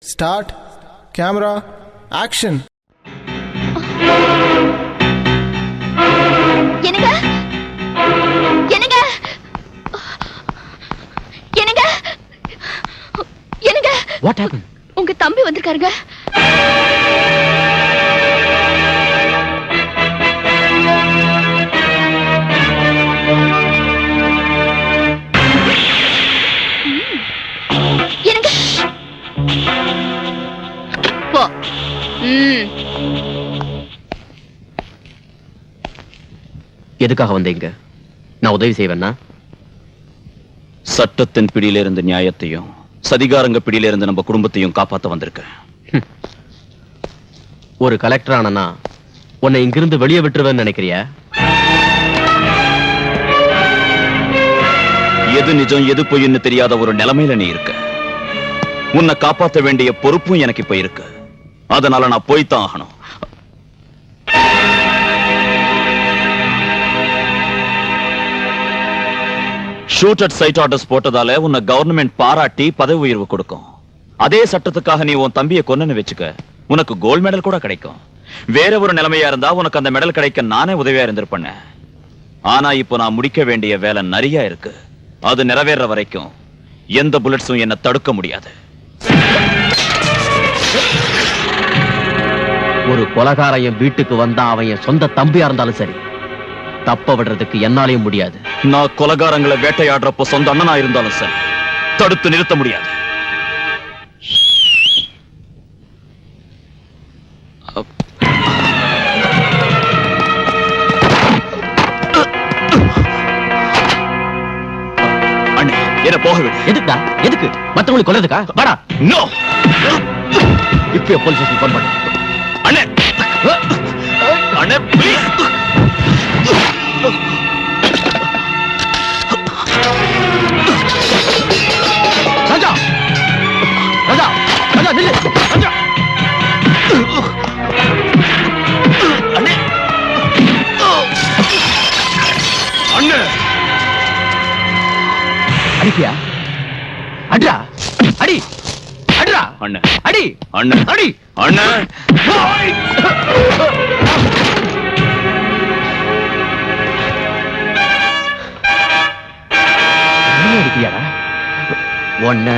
Start camera action. என்னங்க என்னங்க என்னங்க என்னங்க வாட் ஹேப்பன்? உங்க தம்பி வந்திருக்காருங்க. என்னங்க போ. எதுக்காக வந்தீங்க? நான் உதவி செய்வேன்னா? சட்டத்தின் பிடியிலிருந்து நியாயத்தையும் சதிகாரங்க பிடியிலிருந்து நம்ம குடும்பத்தையும் காப்பாத்த வந்திருக்கேன். ஒரு கலெக்டர் ஆனா உன்னை இங்கிருந்து வெளியே விட்டுருவேன்னு நினைக்கிறியா? எது நிஜம் எது பொய்ன்னு தெரியாத ஒரு நிலைமையில நீ இருக்க. உன்னை காப்பாற்ற வேண்டிய பொறுப்பும் எனக்கு இப்ப இருக்கு. அதனால நான் போய்தான் ஆகணும். ஷூட் அட் சைட் ஆர்டர்ஸ் போட்டதால உன்னை கவர்மெண்ட் பாராட்டி பதவி உயர்வு கொடுக்கும். அதே சட்டத்துக்காக நீ உன் தம்பியை கொன்னு வச்சுக்க, உனக்கு கோல்ட் மெடல் கூட கிடைக்கும். வேற ஒரு நிலைமையா இருந்தா உனக்கு அந்த மெடல் கிடைக்க நானே உதவியா இருந்திருப்பேன். ஆனா இப்போ நான் முடிக்க வேண்டிய வேலை நிறைய இருக்கு. அது நிறைவேற வரைக்கும் எந்த புல்லட்ஸும் என்ன தடுக்க முடியாது. ஒரு கொலகாரையும் வீட்டுக்கு வந்தா அவன் என் சொந்த தம்பியா இருந்தாலும் சரி, தப்ப விடுறதுக்கு என்னாலையும் முடியாது. நான் கொலகாரங்களை வேட்டையாடுறப்போ சொந்த அண்ணனா இருந்தாலும் சரி, தடுத்து நிறுத்த முடியாது. அண்ணே, என்ன போக விடு. எதுக்குடா? எதுக்கு? மத்தவங்களுக்கு கொல்றதுக்கா? வாடா. நோ. இப்ப போலீஸ் ஸ்டேஷன் போன் பண்ணு. அண்ணே, அண்ணே ப்ளீஸ். ராஜா, ராஜா, ராஜா நில்லு. ராஜா. அண்ணே, அண்ணே. அடிக்கியா? அட்ரா, அடி, அட்ரா, அண்ணே, அடி, அண்ணே, அடி, அண்ணே. அடிக்கியாடா? ஒண்ணு